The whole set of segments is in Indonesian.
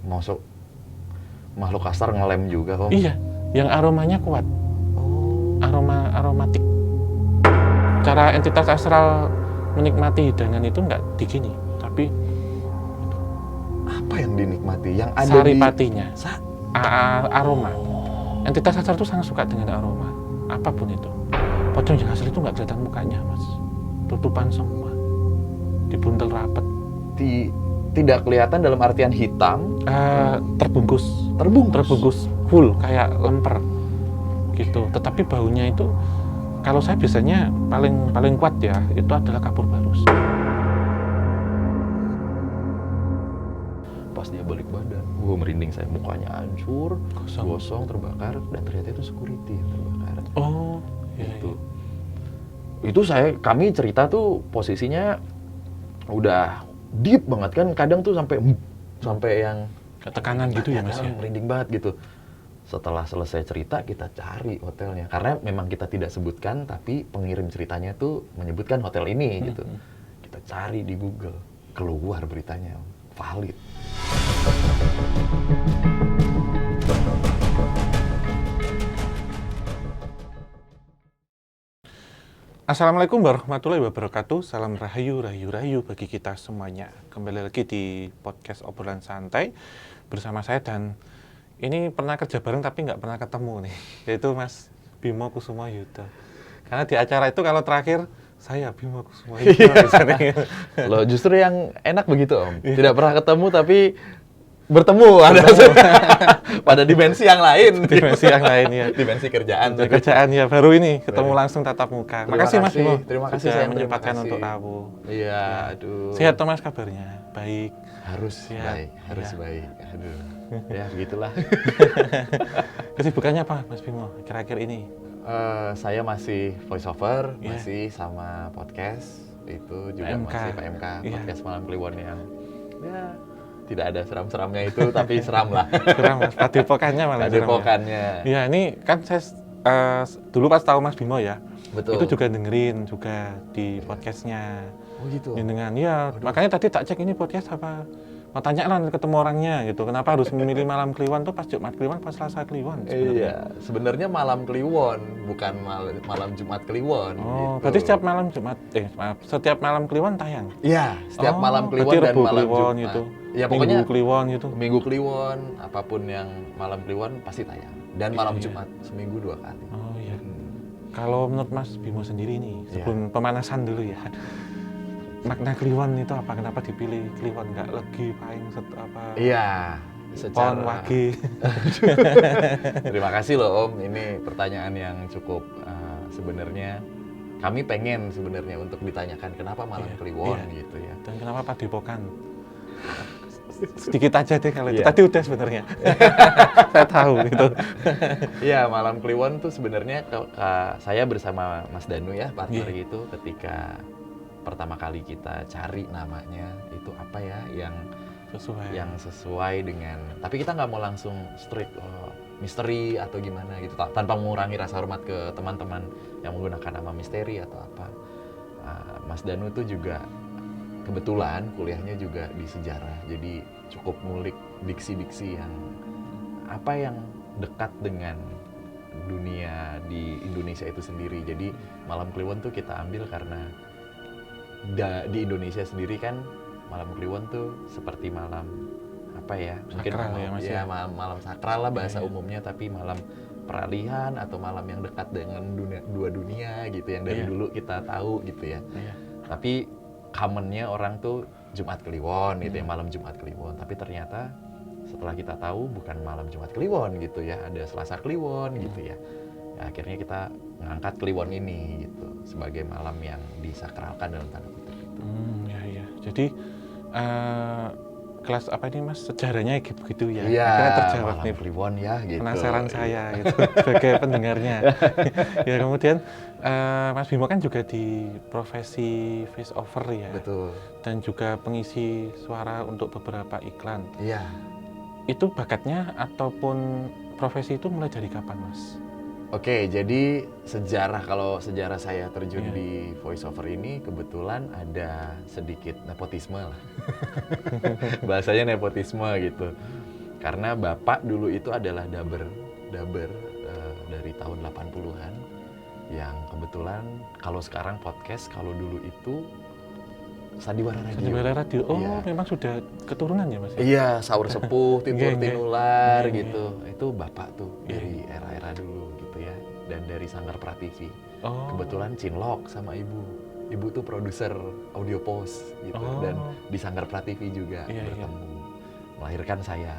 Masuk makhluk kasar ngelem juga Om. Iya, yang aromanya kuat. Aromatik. Cara entitas astral menikmati hidangan itu nggak digini, tapi Apa yang dinikmati? Yang ada saripatinya, di aroma. Entitas astral itu sangat suka dengan aroma, apapun itu. Pocong yang asli itu nggak kelihatan mukanya, Mas. Tutupan semua, dibuntel rapat. Tidak kelihatan dalam artian hitam, Terbungkus full kayak lemper gitu. Tetapi baunya itu, kalau saya biasanya paling kuat ya, itu adalah kapur barus. pas dia balik badan, merinding saya, mukanya hancur, gosong, terbakar, dan ternyata itu security yang terbakar. Oh, iya, Itu kami cerita tuh posisinya udah deep banget kan, kadang tuh sampai yang tekanan gitu ya Mas ya. Merinding banget gitu. Setelah selesai cerita kita cari hotelnya, karena memang kita tidak sebutkan, tapi pengirim ceritanya tuh menyebutkan hotel ini gitu. Kita cari di Google, keluar beritanya, valid. Assalamualaikum warahmatullahi wabarakatuh. Salam rahayu bagi kita semuanya. Kembali lagi di podcast obrolan santai bersama saya, dan ini pernah kerja bareng tapi nggak pernah ketemu nih, yaitu Mas Bimo Kusuma Yuda. Karena di acara itu kalau terakhir saya Bimo Kusuma Yuda. Loh, justru yang enak begitu Om. Tidak pernah ketemu tapi bertemu ada pada dimensi yang lain. Dimensi yang lain ya. Dimensi kerjaan. Kerjaan ya, baru ini ketemu langsung tatap muka. Makasih Mas Bimo. Terima kasih sudah saya menyempatkan untuk tamu. Iya, aduh. Sehat toh Mas kabarnya? Baik. Harus baik. Aduh. Ya, begitulah. Kesibukannya apa Mas Bimo akhir-akhir ini? Saya masih voice over, masih sama podcast. Itu juga PMK. Masih PMK, podcast Malam Kliwon yang ya tidak ada seram-seramnya itu, tapi seram lah. Seram Mas, padepokannya malah seram. Padepokannya. Ya ini kan saya dulu pas tahu Mas Bimo ya. Betul. Itu juga dengerin juga di podcastnya. Oh gitu. Dengan ya, makanya tadi tak cek ini podcast apa. Mau tanya lah ketemu orangnya gitu. Kenapa harus memilih Malam Kliwon tuh pas Jumat Kliwon, pas Selasa Kliwon sebenarnya? Iya, sebenarnya Malam Kliwon, bukan malam Jumat Kliwon. Oh, gitu. berarti setiap malam Jumat, setiap malam Kliwon tayang? Iya, setiap malam Kliwon dan malam Kliwon Jumat. Gitu. Ya pokoknya Minggu Kliwon gitu. Minggu Kliwon, apapun yang Malam Kliwon pasti tayang. Dan malam Jumat, seminggu 2 kali. Oh iya. Kalau menurut Mas Bimo sendiri nih, sebelum pemanasan dulu ya, makna Kliwon itu apa? Kenapa dipilih Kliwon, nggak Legi, Pahing, apa? Iya, Pon, Wage. Terima kasih loh Om, ini pertanyaan yang cukup sebenarnya kami pengen sebenarnya untuk ditanyakan kenapa Malam Kliwon gitu ya. Dan kenapa Padepokan? Sedikit aja deh kalau itu. Iya. Tadi udah sebenarnya. Saya tahu gitu. Iya, Malam Kliwon tuh sebenarnya saya bersama Mas Danu ya, partner gitu, ketika pertama kali kita cari namanya itu apa ya yang sesuai dengan, tapi kita nggak mau langsung strict misteri atau gimana gitu, tanpa mengurangi rasa hormat ke teman-teman yang menggunakan nama misteri atau apa. Mas Danu tuh juga kebetulan kuliahnya juga di sejarah, jadi cukup ngulik diksi-diksi yang dekat dengan dunia di Indonesia itu sendiri. Jadi Malam Kliwon tuh kita ambil karena di Indonesia sendiri kan Malam Kliwon tuh seperti malam apa ya, mungkin sakral ya Mas ya. Malam sakral lah bahasa umumnya, tapi malam peralihan atau malam yang dekat dengan dua dunia gitu, yang dari dulu kita tahu gitu ya. Tapi commonnya orang tuh Jumat Kliwon gitu ya, malam Jumat Kliwon. Tapi ternyata setelah kita tahu bukan malam Jumat Kliwon gitu ya, ada Selasa Kliwon gitu ya. Akhirnya kita ngangkat Kliwon ini gitu sebagai malam yang disakralkan dalam tanda kutip itu. Ya. Jadi kelas apa ini Mas, sejarahnya begitu ya? Iya, akhirnya terjawab Malam nih Kliwon ya gitu. Penasaran saya gitu sebagai pendengarnya. Ya kemudian Mas Bimo kan juga di profesi voice over ya. Betul. Dan juga pengisi suara untuk beberapa iklan. Iya. Itu bakatnya ataupun profesi itu mulai dari kapan Mas? Oke, jadi kalau sejarah saya terjun di voice over ini kebetulan ada sedikit nepotisme lah. Bahasanya nepotisme gitu. Karena bapak dulu itu adalah daber dari tahun 80-an yang kebetulan kalau sekarang podcast, kalau dulu itu Sandiwara Radio. Sandiwara Radio. Oh, Iya. memang sudah keturunan ya, Mas? Iya, Saur Sepuh, Titur Iya, iya. Tinular Iya, iya. gitu. Itu bapak tuh Iya, dari era-era dulu gitu ya. Dan dari Sanggar Prativi. Oh. Kebetulan Cinlok sama ibu. Ibu tuh produser Audio Post gitu. Oh. Dan di Sanggar Prativi juga Iya, iya. bertemu. Melahirkan saya.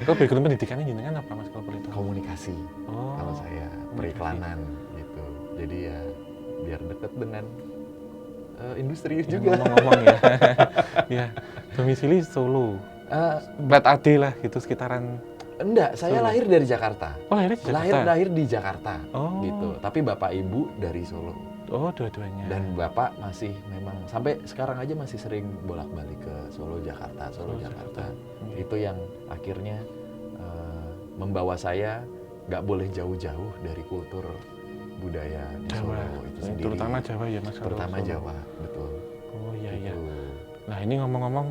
Oh, background pendidikannya jenengan apa, Mas, kalau boleh tahu? Komunikasi. Oh. Kalau saya periklanan gitu. Jadi ya biar deket dengan industri Ya, juga. ngomong-ngomong ya. Ya, domisili Solo. Eh, Plat AD lah gitu sekitaran. enggak, saya Solo. lahir dari Jakarta. Oh, lahirnya di Jakarta. Lahir di Jakarta Oh. gitu. Tapi bapak ibu dari Solo. Oh, dua-duanya. Dan bapak masih memang sampai sekarang aja masih sering bolak-balik ke Solo Jakarta, Solo Oh, Jakarta. Jakarta. Itu yang akhirnya membawa saya nggak boleh jauh-jauh dari kultur budaya di Jawa. Solo itu sendiri. Terutama Jawa ya, Mas. kalau Terutama Solo. Jawa, betul. Oh, iya iya. Gitu. Nah, ini ngomong-ngomong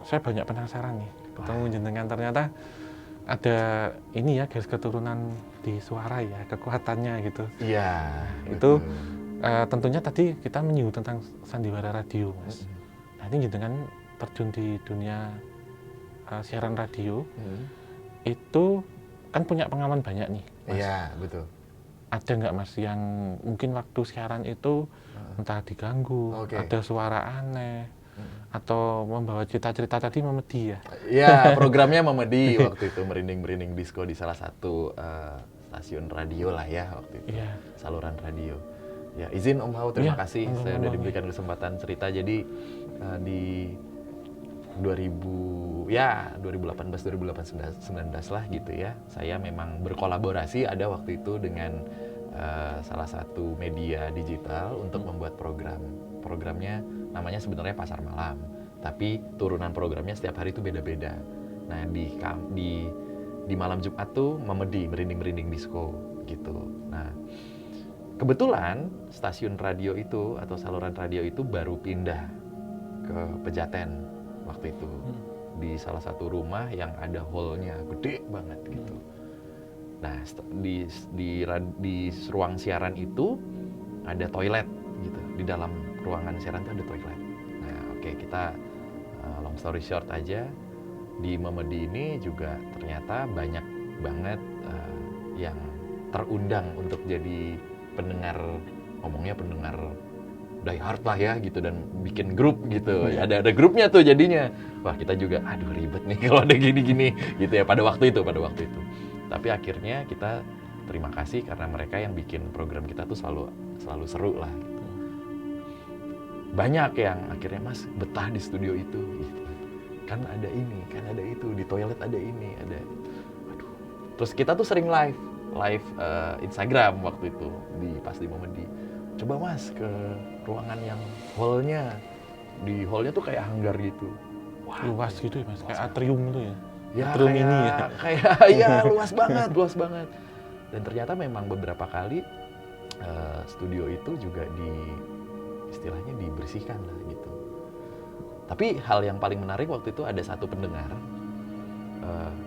saya banyak penasaran nih ketemu jenengan, ternyata ada ini ya guys, keturunan di suara ya, kekuatannya gitu. Iya. Itu betul. tentunya tadi kita menyinggung tentang Sandiwara Radio, Mas. Nah, ini jenengan terjun di dunia siaran radio, itu kan punya pengalaman banyak nih, Mas. Iya, betul. Ada nggak, Mas, yang mungkin waktu siaran itu entah diganggu, Oke. ada suara aneh, atau membawa cerita-cerita tadi memedi ya? Ya, programnya Memedi waktu itu, merinding-merinding disco di salah satu stasiun radio lah ya waktu itu. Iya. Saluran radio. Ya, izin Om Hao, terima Iya, kasih monggo, saya udah monggo. diberikan kesempatan cerita. Jadi di 2018 2019 lah gitu ya. Saya memang berkolaborasi ada waktu itu dengan salah satu media digital untuk membuat program. Programnya namanya sebenarnya Pasar Malam, tapi turunan programnya setiap hari itu beda-beda. Nah, di malam Jumat tuh Memedi, merinding-merinding disco gitu. Nah, kebetulan stasiun radio itu atau saluran radio itu baru pindah ke Pejaten waktu itu, di salah satu rumah yang ada hall-nya gede banget gitu. Nah, di ruang siaran itu ada toilet gitu. Di dalam ruangan siaran itu ada toilet. Nah, oke, kita long story short aja, di Memedi ini juga ternyata banyak banget yang terundang untuk jadi pendengar, ngomongnya pendengar die hard lah ya gitu, dan bikin grup gitu. Ada grupnya tuh jadinya. Wah, kita juga aduh ribet nih kalau ada gini-gini gitu ya pada waktu itu. Tapi akhirnya kita terima kasih karena mereka yang bikin program kita tuh selalu seru lah gitu. Banyak yang akhirnya, Mas, betah di studio itu gitu. Kan ada ini, kan ada itu, di toilet ada ini, ada. Aduh. Terus kita tuh sering live Instagram waktu itu pas di Memedi. Coba, Mas, ke ruangan yang hall-nya. Di hall-nya tuh kayak hanggar gitu. Wah, luas gitu ya, Mas, kayak atrium itu ya. Ya, Atrium ini ya. Kayak ya luas banget. Dan ternyata memang beberapa kali studio itu juga istilahnya dibersihkan lah gitu. Tapi hal yang paling menarik waktu itu ada satu pendengar,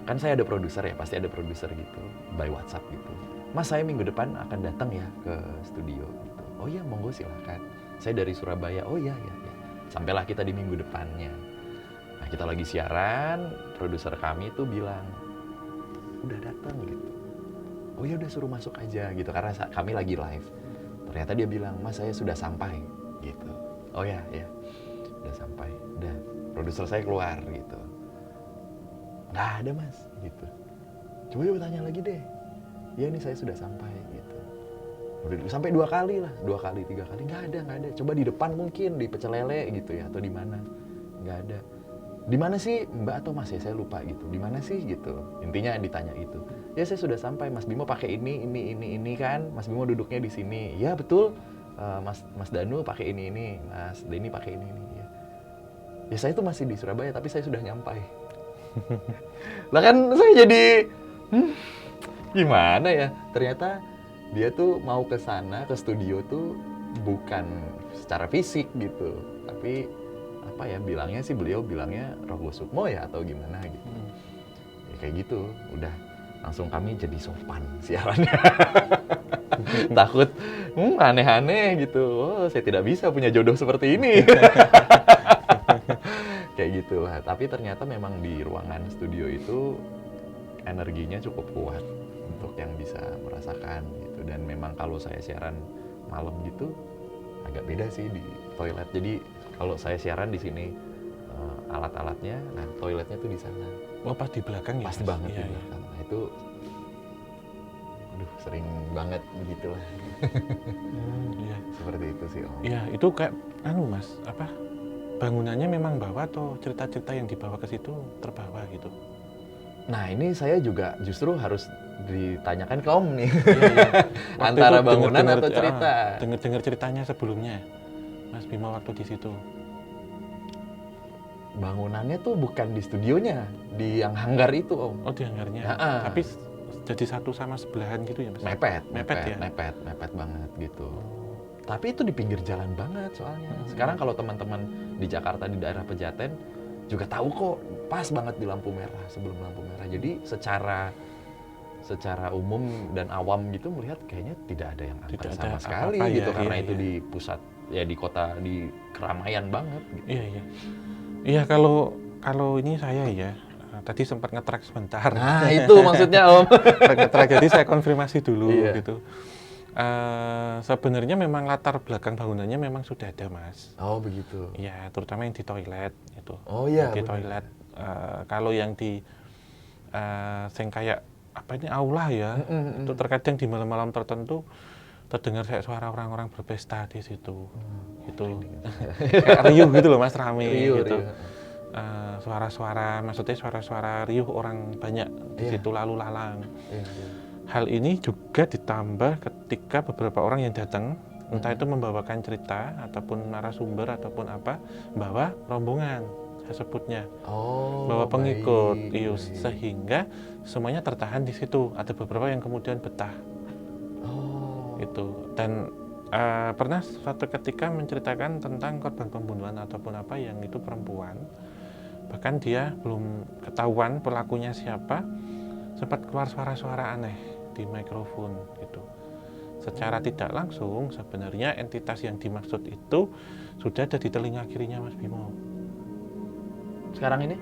kan saya ada produser ya, pasti ada produser gitu, by WhatsApp gitu. Mas, saya minggu depan akan datang ya ke studio gitu. Oh iya, monggo silakan. Saya dari Surabaya. Oh iya. Sampailah kita di minggu depannya. Nah, kita lagi siaran, produser kami tuh bilang, udah datang gitu. Oh ya udah, suruh masuk aja gitu, karena kami lagi live. Ternyata dia bilang, Mas, saya sudah sampai gitu. Oh ya, udah sampai. Udah, produser saya keluar gitu. Nggak ada, Mas gitu. Coba tanya lagi deh. Ya, ini saya sudah sampai gitu. Udah sampai 2 kali lah, 2 kali 3 kali, nggak ada. Coba di depan mungkin di Pecel Lele gitu ya, atau di mana. Nggak ada. Di mana sih Mbak atau Mas ya, saya lupa gitu. Di mana sih gitu. Intinya ditanya itu. Ya, saya sudah sampai, Mas Bimo pakai ini kan. Mas Bimo duduknya di sini. Ya, betul. Mas Danu pakai ini. Mas Denny pakai ini ya. Ya, saya tuh masih di Surabaya tapi saya sudah nyampai. Lah kan saya jadi gimana ya? Ternyata dia tuh mau ke sana, ke studio tuh bukan secara fisik gitu, tapi apa ya bilangnya sih, beliau bilangnya Rogo Sukmo ya atau gimana gitu. Ya, kayak gitu, udah langsung kami jadi sopan siarannya. Takut aneh-aneh gitu. Oh, saya tidak bisa punya jodoh seperti ini. Kayak gitu lah. Tapi ternyata memang di ruangan studio itu energinya cukup kuat untuk yang bisa merasakan gitu. Dan memang kalau saya siaran malam gitu agak beda sih di toilet. Jadi kalau saya siaran di sini alat-alatnya, nah toiletnya tuh di sana. Oh, pas di belakang ya? Pasti Mas? banget Iya, di iya. belakang. Nah, itu aduh sering banget begitulah. Iya. Seperti itu sih Om. Iya, itu kayak Mas, apa? Bangunannya memang bawa atau cerita-cerita yang dibawa ke situ terbawa gitu? Nah ini saya juga justru harus ditanyakan ke Om nih. Iya, iya. Waktu Antara itu bangunan atau cerita. Dengar ceritanya sebelumnya, Mas Bima waktu di situ. Bangunannya tuh bukan di studionya, di yang hanggar itu Om. Oh, di hanggarnya. Ya, Tapi jadi satu sama sebelahan gitu ya, Mas? Mepet ya? mepet banget gitu. Tapi itu di pinggir jalan banget soalnya. Sekarang kalau teman-teman di Jakarta di daerah Pejaten juga tahu kok, pas banget di lampu merah, sebelum lampu merah. Jadi secara umum dan awam gitu melihat kayaknya tidak ada yang angker Tidak ada sama sekali apa-apa gitu, ya, karena iya, itu iya. di pusat ya, di kota, di keramaian banget gitu. Iya, iya. Iya, kalau ini saya ya, tadi sempat nge-track sebentar. Nah itu maksudnya Om. Nge-track, jadi saya konfirmasi dulu Iya. gitu. Sebenarnya memang latar belakang bangunannya memang sudah ada, Mas. Oh begitu. Iya, terutama yang di toilet itu. Oh iya. Di benar. toilet. Kalau yang di sing kayak apa ini aula ya, itu terkadang di malam-malam tertentu terdengar kayak suara orang-orang berpesta di situ. Gitu. Kayak riuh gitu loh Mas, rame Riuh, gitu. riuh. Suara-suara, maksudnya suara-suara riuh orang banyak di Iya. situ lalu lalang. Iya, iya. Hal ini juga ditambah ketika beberapa orang yang datang, entah itu membawakan cerita ataupun narasumber ataupun apa, bawa rombongan, saya sebutnya, Oh. bawa pengikut, baik. sehingga semuanya tertahan di situ. Ada beberapa yang kemudian betah, Oh. itu. Dan pernah suatu ketika menceritakan tentang korban pembunuhan ataupun apa yang itu perempuan, bahkan dia belum ketahuan pelakunya siapa, sempat keluar suara-suara aneh di mikrofon gitu. Secara tidak langsung sebenarnya entitas yang dimaksud itu sudah ada di telinga kirinya Mas Bimo. Sekarang ini?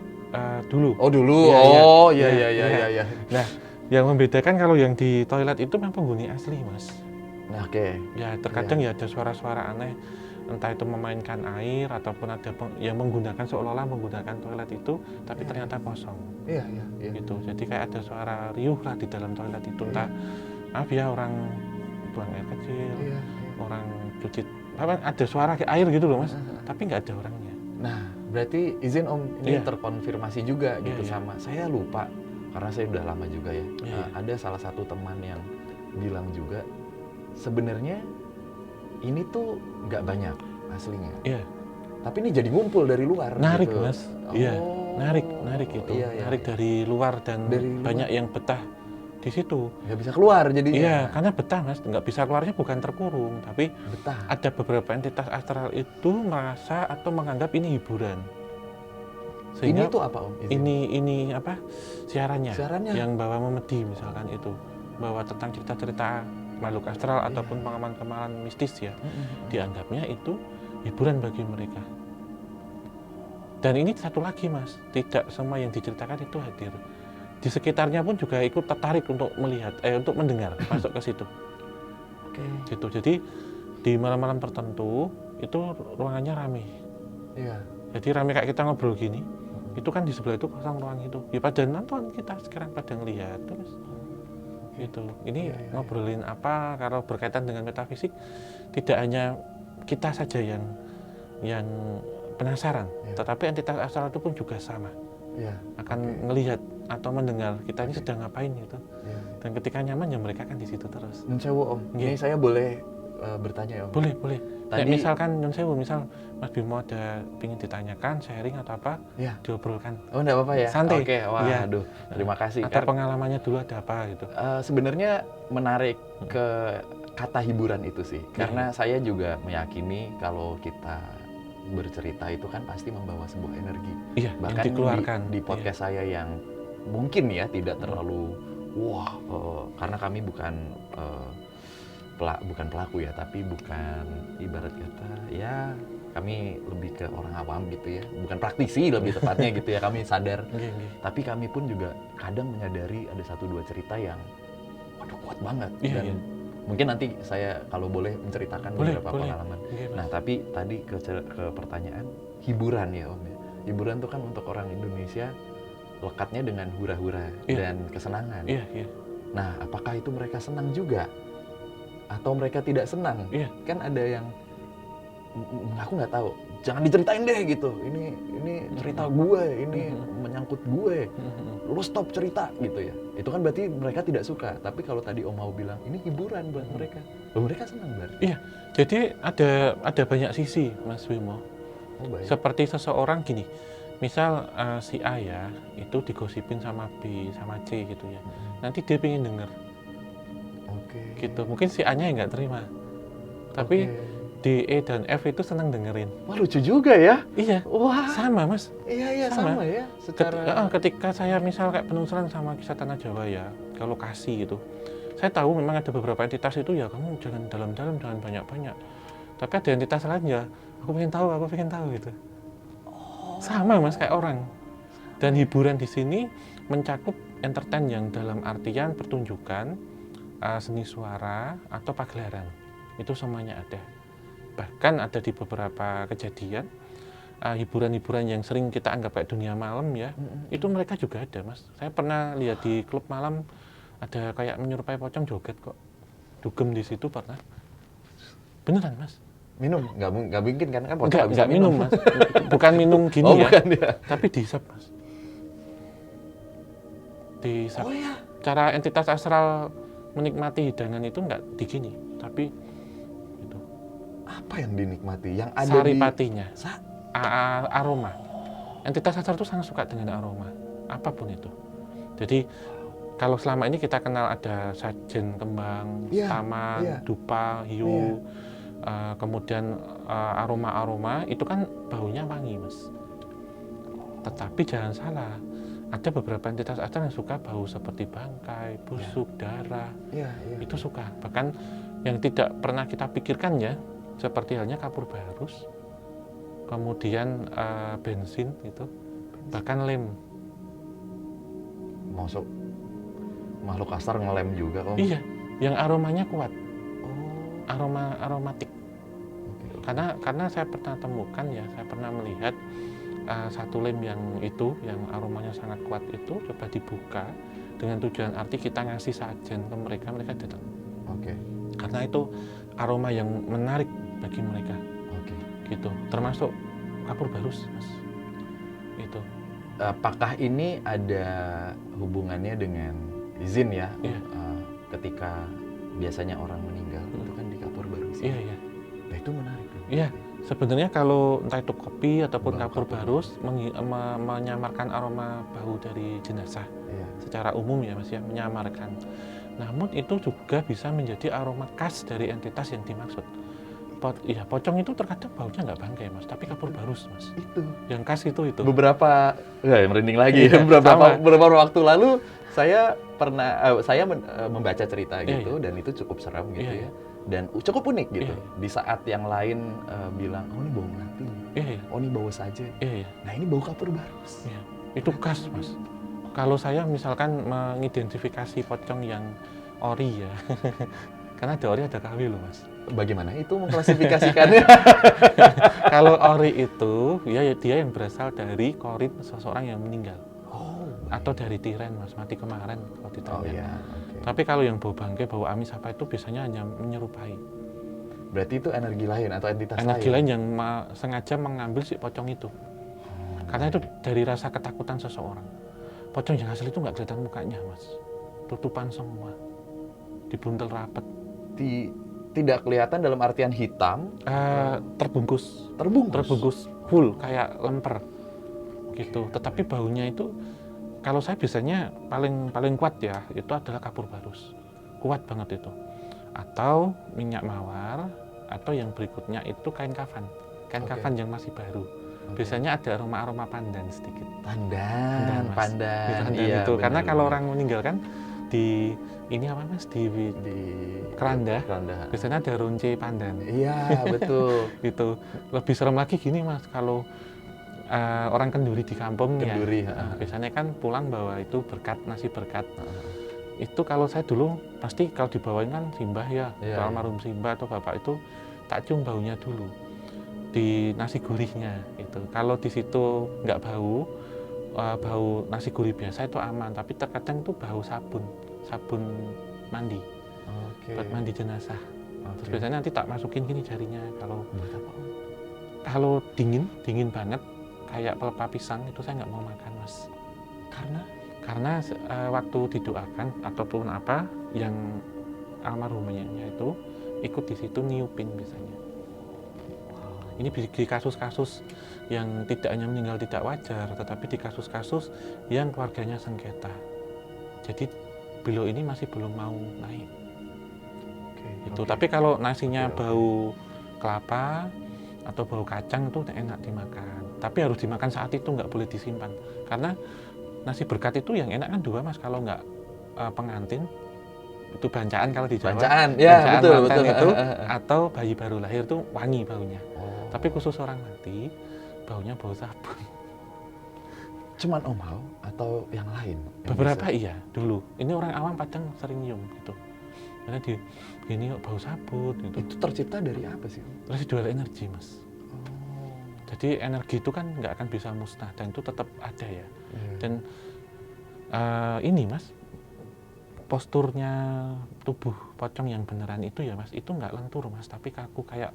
Dulu. Oh dulu. Iya, Oh iya. iya Iya, iya iya. iya. Nah, yang membedakan kalau yang di toilet itu memang penghuni asli, Mas. Nah, oke. Ya, terkadang ya ada suara-suara aneh, entah itu memainkan air ataupun ada yang menggunakan seolah-olah menggunakan toilet itu, tapi ternyata kosong. Iya iya iya. Gitu. Jadi kayak ada suara riuh lah di dalam toilet itu, entah maaf ya orang buang air kecil, Iya. orang cuci, apa ada suara kayak air gitu loh Mas, tapi nggak ada orangnya. Nah, berarti izin Om, ini Iya. terkonfirmasi juga gitu Iya. sama. Saya lupa karena saya udah lama juga ya. Iya. Ada salah satu teman yang bilang juga sebenarnya ini tuh nggak banyak aslinya. Iya. Tapi ini jadi ngumpul dari luar. Narik gitu. Mas, iya, narik itu, Iya, iya, narik iya. dari luar dan Dari luar. banyak yang betah di situ. Nggak bisa keluar jadinya. Iya, karena betah Mas, nggak bisa keluarnya bukan terkurung, tapi Betah. ada beberapa entitas astral itu merasa atau menganggap ini hiburan. Ini tuh apa Om? Izin. ini apa siarannya, Siarannya. yang bawa memedi misalkan itu, bawa tentang cerita-cerita makhluk astral ataupun pengalaman-pengalaman mistis ya, dianggapnya itu hiburan bagi mereka. Dan ini satu lagi Mas, tidak semua yang diceritakan itu hadir. Di sekitarnya pun juga ikut tertarik untuk melihat, untuk mendengar, masuk ke situ. Oke. Gitu. Jadi di malam-malam tertentu itu ruangannya rame. Iya. Jadi rame kayak kita ngobrol gini, itu kan di sebelah itu kosong ruang itu. Ya pada nonton kita sekarang pada ngelihat terus. Gitu. Ini Iya, iya, ngobrolin apa kalau berkaitan dengan metafisik, tidak hanya kita saja yang penasaran, tetapi entitas astral itu pun juga sama. Iya. Akan ngelihat atau mendengar kita ini sedang ngapain gitu. Iya. Dan ketika nyaman ya mereka kan di situ terus. Nun sewu Om. Ini Nggih. saya boleh bertanya ya Om? Boleh, boleh. Tadi- Nek misalkan Nyun Sewu, misal Mas Bimo ada ingin ditanyakan, sharing atau apa, Iya. diobrolkan. Oh enggak apa-apa ya? Santai. Oke, wah Iya. aduh, terima kasih. Atau pengalamannya dulu ada apa gitu. Sebenarnya menarik ke kata hiburan itu sih. Karena saya juga meyakini kalau kita bercerita itu kan pasti membawa sebuah energi. Iya, yang Bahkan dikeluarkan. di podcast saya yang mungkin ya tidak terlalu karena kami bukan bukan pelaku ya, tapi bukan ibarat kata ya kami lebih ke orang awam gitu ya, bukan praktisi lebih tepatnya gitu ya, kami sadar. Tapi kami pun juga kadang menyadari ada 1-2 cerita yang waduh kuat banget. Dan mungkin nanti saya kalau boleh menceritakan beberapa pengalaman. Nah tapi tadi ke pertanyaan hiburan ya Om ya. Hiburan tuh kan untuk orang Indonesia lekatnya dengan hura-hura dan kesenangan. Nah apakah itu mereka senang juga? Atau mereka tidak senang? Kan ada yang aku nggak tahu, jangan diceritain deh gitu, ini cerita gue, ini menyangkut gue, lu stop cerita gitu ya. Itu kan berarti mereka tidak suka. Tapi kalau tadi Om mau bilang ini hiburan buat mereka, mereka senang berarti. Iya, jadi ada banyak sisi Mas Wimo. Seperti seseorang gini, misal si A ya, itu digosipin sama B, sama C gitu ya. Nanti dia pengen denger. Gitu, mungkin si A-nya nggak terima. Tapi D, E, dan F itu senang dengerin. Wah lucu juga ya. Iya. Wah. Sama Mas. Iya sama ya. Ketika saya misal kayak penelusuran sama Kisah Tanah Jawa ya, ke lokasi gitu. Saya tahu memang ada beberapa entitas itu ya, kamu jangan dalam-dalam, jangan banyak-banyak. Tapi ada entitas lain ya, aku pengen tahu gitu. Sama Mas, kayak orang. Dan hiburan di sini mencakup entertain yang dalam artian pertunjukan, seni suara, atau pagelaran. Itu semuanya ada. Bahkan ada di beberapa kejadian, hiburan-hiburan yang sering kita anggap kayak dunia malam ya, itu mereka juga ada Mas. Saya pernah lihat di klub malam, ada kayak menyerupai pocong joget kok. Dugem di situ pernah. Beneran Mas. Minum? Nggak mungkin kan pocong nggak bisa minum Mas. Bukan minum gini ya, bukan ya, tapi dihisap Mas. Dihisap. Cara entitas astral menikmati hidangan itu nggak digini, tapi itu. Apa yang dinikmati? Yang ada saripatinya, aroma. Entitas astral itu sangat suka dengan aroma, apapun itu. Jadi kalau selama ini kita kenal ada sajen kembang, taman, dupa, hiu, kemudian aroma-aroma itu kan baunya wangi Mas. Tetapi jangan salah, ada beberapa entitas astral yang suka bau seperti bangkai, busuk, darah, itu suka. Bahkan yang tidak pernah kita pikirkan ya, seperti halnya kapur barus, kemudian bensin itu, bahkan lem. Masuk makhluk kasar ngelem juga Om? Iya, yang aromanya kuat, aromatik. Karena saya pernah temukan ya, saya pernah melihat satu lem yang aromanya sangat kuat itu coba dibuka dengan tujuan arti kita ngasih sajen ke mereka datang. Karena itu aroma yang menarik bagi mereka. Gitu. Termasuk kapur barus Mas. Itu. Apakah ini ada hubungannya dengan izin ya? Ketika biasanya orang meninggal itu kan di kapur barus. Iya. Nah itu menarik. Iya. Sebenarnya kalau entah itu kopi ataupun kapur barus menyamarkan aroma bau dari jenazah secara umum ya Mas ya, menyamarkan. Namun itu juga bisa menjadi aroma khas dari entitas yang dimaksud. Pocong itu terkadang baunya nggak bangkai Mas, tapi kapur barus Mas. Itu. Yang khas itu. Beberapa, merinding lagi. Beberapa waktu lalu saya pernah membaca cerita gitu dan itu cukup seram gitu ya. Dan cukup unik gitu. Di saat yang lain bilang, oh ini bau melati, oh ini bau saja. Nah ini bau kapur barus. Itu khas Mas. Kalau saya misalkan mengidentifikasi pocong yang ori ya, karena ada ori ada KW loh Mas. Bagaimana itu mengklasifikasikannya? Kalau ori itu ya dia yang berasal dari korit seseorang yang meninggal. Atau dari tiren Mas, mati kemarin kalau ditanya. Tapi kalau yang bau bangkai, bau amis apa itu biasanya hanya menyerupai. Berarti itu energi lain atau entitas lain? Energi lain yang sengaja mengambil si pocong itu. Karena itu dari rasa ketakutan seseorang. Pocong yang asli itu nggak kelihatan mukanya Mas. Tutupan semua. Dibuntel rapat. Tidak kelihatan dalam artian hitam? Terbungkus full, kayak lemper. Gitu. Tetapi baunya itu, kalau saya biasanya paling kuat ya, itu adalah kapur barus. Kuat banget itu. Atau minyak mawar, atau yang berikutnya itu kain kafan. kain Oke. kafan yang masih baru. Biasanya ada aroma pandan sedikit. Pandan, Mas. pandan. Di pandan Iya, itu. Karena benar, kalau benar. orang meninggal kan di ini apa Mas, di di keranda, keranda. biasanya ada ronce pandan. Iya, betul. Itu lebih serem lagi gini Mas, kalau orang kenduri di kampung Kenduri, ya, heeh. biasanya kan pulang bawa itu berkat, nasi berkat. Heeh. Itu kalau saya dulu pasti kalau dibawain kan simbah ya, Iya, kalau iya. almarhum simbah atau bapak itu tak cium baunya dulu di nasi gurihnya itu. Kalau di situ nggak bau, bau nasi gurih biasa itu aman, tapi terkadang itu bau sabun mandi Oke. buat mandi jenazah. Terus Oke. biasanya nanti tak masukin gini jarinya Buat apa, Om? kalau dingin banget kayak pelepah pisang itu saya nggak mau makan Mas. Karena waktu didoakan ataupun apa yang almarhumnya itu ikut di situ niupin biasanya. Ini di kasus-kasus yang tidak hanya meninggal tidak wajar, tetapi di kasus-kasus yang keluarganya sengketa. Jadi beliau ini masih belum mau naik. Oke. Itu. Oke. Tapi kalau nasinya Oke, oke. bau kelapa atau bau kacang itu enak dimakan. Tapi harus dimakan saat itu, nggak boleh disimpan. Karena nasi berkat itu yang enak kan dua Mas, kalau nggak pengantin itu bancaan kalau di Jawa. Bancaan, ya, bancaan betul, mantan betul. itu atau bayi baru lahir itu wangi baunya. Oh. Tapi khusus orang mati baunya bau sabun. Cuman Om Hao atau yang lain? Yang Beberapa bisa? iya dulu. Ini orang awam kadang sering nyium gitu. Karena di ini kok bau sabun gitu. Itu tercipta dari apa sih, Om? Residual energi Mas. Oh. Jadi energi itu kan nggak akan bisa musnah dan itu tetap ada ya. Iya. Dan ini Mas, posturnya tubuh pocong yang beneran itu ya Mas, itu nggak lentur Mas, tapi kaku kayak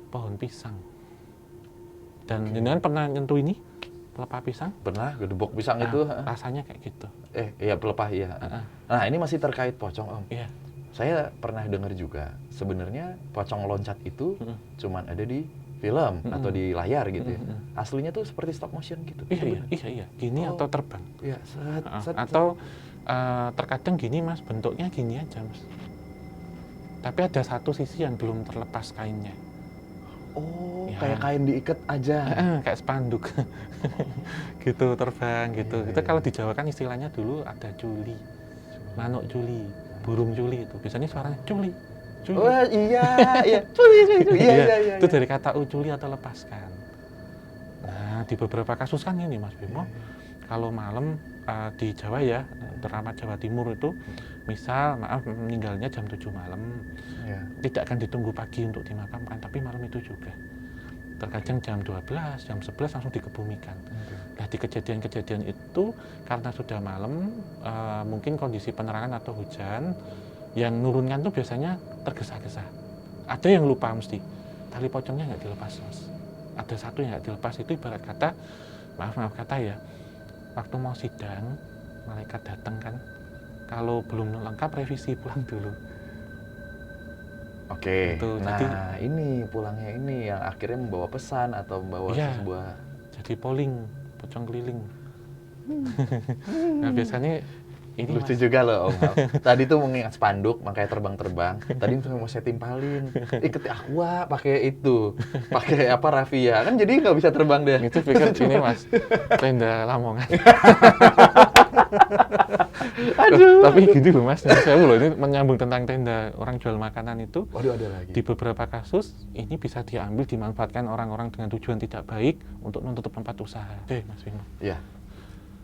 pohon pisang. Dan jenengan pernah nyentuh ini pelepah pisang? Pernah gedebok pisang itu? Rasanya kayak gitu. Iya, pelepah, iya. Nah, ini masih terkait pocong, Om. Iya. Saya pernah dengar juga, sebenarnya pocong loncat itu cuman ada di film atau di layar gitu ya. Aslinya tuh seperti stop motion gitu. Iya. Gini Oh. atau terbang. Iya, Atau terkadang gini Mas, bentuknya gini aja Mas. Tapi ada satu sisi yang belum terlepas kainnya. Oh, Ya. kayak kain diikat aja. Kayak spanduk. Gitu terbang gitu. Iya, Itu iya. kalau di Jawa kan istilahnya dulu ada culi. Manuk culi, burung culi itu. Biasanya suaranya culi. Culi. Oh iya. Culi. Iya. Itu dari kata uculi atau lepaskan. Nah, di beberapa kasus kan ini Mas Bimo, kalau malam di Jawa ya, terutama Jawa Timur itu, misal maaf meninggalnya jam 7 malam, Iya. tidak akan ditunggu pagi untuk dimakamkan, tapi malam itu juga. Terkadang jam 12, jam 11 langsung dikebumikan. Nah, di kejadian-kejadian itu karena sudah malam, mungkin kondisi penerangan atau hujan, yang nurunkan tuh biasanya tergesa-gesa. Ada yang lupa mesti, tali pocongnya nggak dilepas Mas. Ada satu yang nggak dilepas, itu ibarat kata, maaf kata ya, waktu mau sidang, malaikat datang kan, kalau belum lengkap revisi pulang dulu. Oke. Gitu, Nah, jadi- ini pulangnya ini yang akhirnya membawa pesan atau membawa Iya. sebuah. Jadi polling, pocong keliling. Nah, biasanya ini Lucu Mas, juga loh Om Hao. Tadi tuh mengingat spanduk makanya terbang-terbang. Tadi mau saya timpalin. Ikut aqua pakai itu. Pakai apa raffia. Kan jadi nggak bisa terbang deh. itu pikir ini Mas, tenda Lamongan. Aduh. Tapi gini loh Mas, saya loh ini menyambung tentang tenda orang jual makanan itu. Waduh, ada lagi. Di beberapa kasus ini bisa diambil dimanfaatkan orang-orang dengan tujuan tidak baik untuk menutup tempat usaha. Mas Bimo. Ya.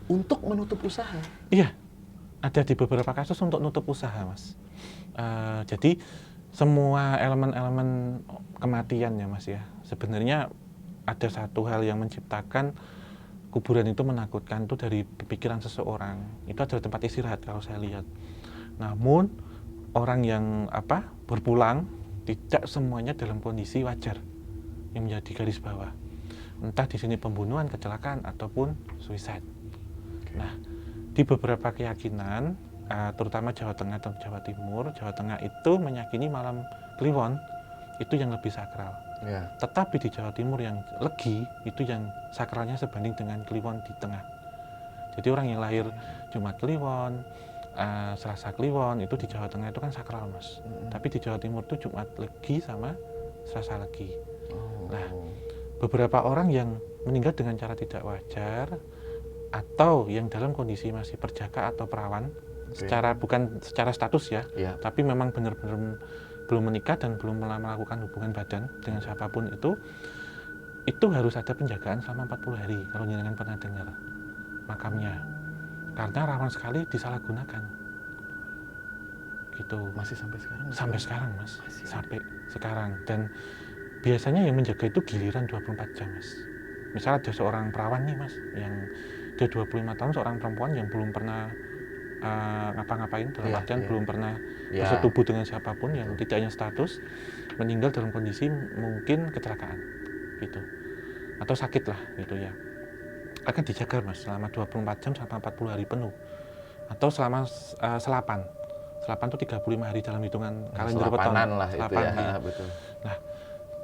Untuk menutup usaha. Iya, ada di beberapa kasus untuk nutup usaha Mas. Jadi semua elemen-elemen kematian ya Mas ya. Sebenarnya ada satu hal yang menciptakan kuburan itu menakutkan itu dari pikiran seseorang. Itu adalah tempat istirahat kalau saya lihat. Namun orang yang berpulang tidak semuanya dalam kondisi wajar yang menjadi garis bawah. Entah di sini pembunuhan, kecelakaan ataupun suicide. Nah, di beberapa keyakinan, terutama Jawa Tengah atau Jawa Timur, Jawa Tengah itu meyakini malam Kliwon itu yang lebih sakral. Ya. Tetapi di Jawa Timur yang Legi itu yang sakralnya sebanding dengan Kliwon di tengah. Jadi orang yang lahir Jumat Kliwon, Selasa Kliwon itu di Jawa Tengah itu kan sakral Mas. Tapi di Jawa Timur itu Jumat Legi sama Selasa Legi. Oh. Nah, beberapa orang yang meninggal dengan cara tidak wajar atau yang dalam kondisi masih perjaka atau perawan, bukan secara status ya, tapi memang benar-benar belum menikah dan belum melakukan hubungan badan dengan siapapun itu harus ada penjagaan selama 40 hari kalau jenengan pernah dengar makamnya, karena rawan sekali disalahgunakan gitu. Masih sampai sekarang? Sampai sekarang Mas, sampai sekarang. Dan biasanya yang menjaga itu giliran 24 jam Mas. Misal ada seorang perawan nih Mas, yang dia 25 tahun, seorang perempuan yang belum pernah ngapa-ngapain dalam artian belum pernah bersetubuh dengan siapapun, yang tidak hanya status, meninggal dalam kondisi mungkin kecelakaan gitu atau sakit lah gitu ya, akan dijaga Mas selama 24 jam sampai 40 hari penuh, atau selama selapan itu 35 hari dalam hitungan kalender weton. Lah itu ya. Ya. Betul. Nah,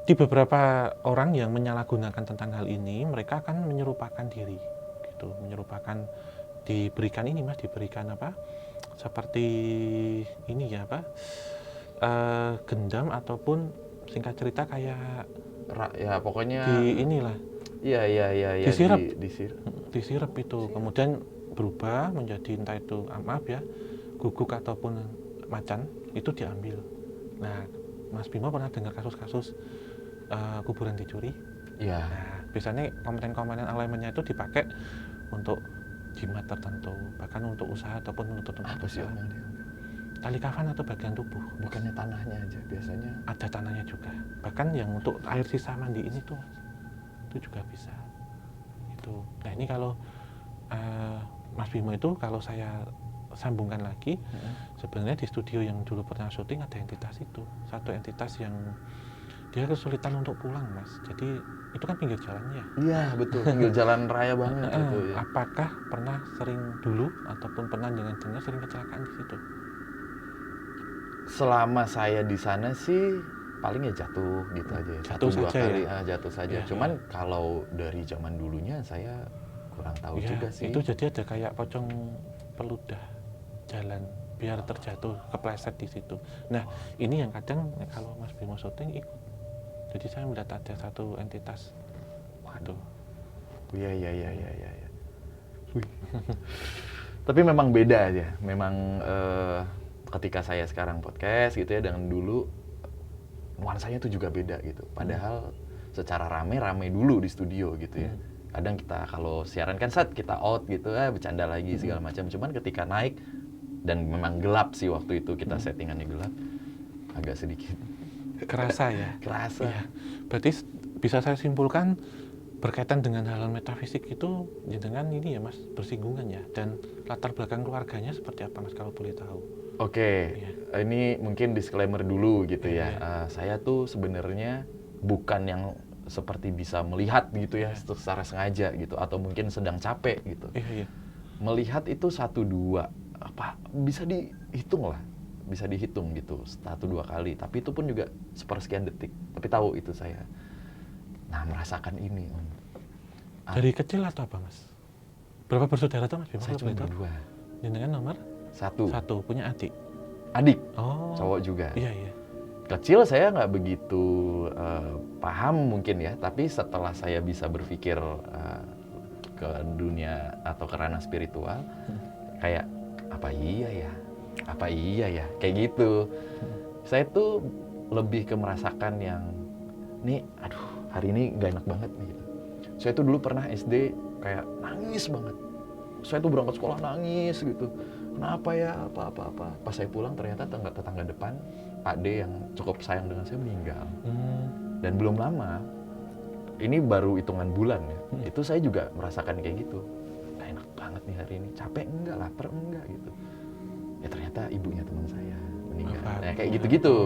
di beberapa orang yang menyalahgunakan tentang hal ini, mereka akan menyerupakan diri gitu, menyerupakan diberikan ini Mas, diberikan apa? Seperti ini ya apa? Gendam ataupun singkat cerita kayak ya pokoknya di inilah. Iya. Disirep itu, kemudian berubah menjadi entah itu maaf ya, guguk ataupun macan, itu diambil. Nah, Mas Bimo pernah dengar kasus-kasus kuburan dicuri? Iya. Nah, biasanya komponen-komponen elemennya itu dipakai untuk jimat tertentu, bahkan untuk usaha ataupun untuk tempat usaha. Tali kafan atau bagian tubuh. Bukannya tanahnya aja biasanya? Ada tanahnya juga. Bahkan yang untuk air sisa mandi ini tuh, itu juga bisa. Itu. Nah ini kalau Mas Bimo itu, kalau saya sambungkan lagi, sebenarnya di studio yang dulu pernah syuting ada entitas itu, satu entitas yang dia kesulitan untuk pulang Mas. Jadi itu kan pinggir jalannya. Iya betul, pinggir jalan raya banget itu ya. Apakah pernah sering dulu ataupun pernah dengar sering kecelakaan di situ? Selama saya di sana sih paling ya jatuh gitu aja ya. Jatuh saja kali, ya? Jatuh saja. Ya, cuman kalau dari zaman dulunya saya kurang tahu juga sih. Itu jadi ada kayak pocong peludah jalan biar terjatuh, kepleset di situ. Nah ini yang kadang kalau Mas Bimo syuting ikut. Jadi saya melihat ada satu entitas. Waduh. Iya. Tapi memang beda aja. Memang ketika saya sekarang podcast gitu ya dengan dulu, nuansanya tuh juga beda gitu. Padahal secara rame dulu di studio gitu ya. Kadang kita kalau siaran kan kita out gitu, bercanda lagi segala macam. Cuman ketika naik dan memang gelap sih waktu itu, kita settingannya gelap, agak sedikit kerasa ya. Kerasa. Ya. Berarti bisa saya simpulkan berkaitan dengan hal metafisik itu dengan ini ya Mas, bersinggungan ya. Dan latar belakang keluarganya seperti apa Mas kalau boleh tahu? Oke, ini mungkin disclaimer dulu gitu ya. Saya tuh sebenarnya bukan yang seperti bisa melihat gitu ya secara sengaja gitu, atau mungkin sedang capek gitu. Melihat itu 1-2 apa bisa dihitung lah, bisa dihitung gitu 1-2 kali. Tapi itu pun juga sepersekian detik. Tapi tahu itu saya. Nah merasakan ini. Dari kecil atau apa Mas? Berapa bersaudara tuh Mas? Saya cuma berdua. Jenengan nomor? Satu, punya adik? Adik, cowok juga. Iya. Kecil saya nggak begitu paham mungkin ya, tapi setelah saya bisa berpikir ke dunia atau ke ranah spiritual, kayak apa iya ya, kayak gitu. Saya tuh lebih ke merasakan yang, nih aduh hari ini nggak enak banget nih gitu. Saya tuh dulu pernah SD kayak nangis banget. Saya tuh berangkat sekolah nangis gitu. Kenapa ya, apa. Pas saya pulang ternyata tetangga depan, Pak D yang cukup sayang dengan saya meninggal. Dan belum lama, ini baru hitungan bulan ya, itu saya juga merasakan kayak gitu. Gak enak banget nih hari ini, capek enggak, lapar enggak gitu. Ya ternyata ibunya teman saya meninggal. Nah, kayak gitu-gitu.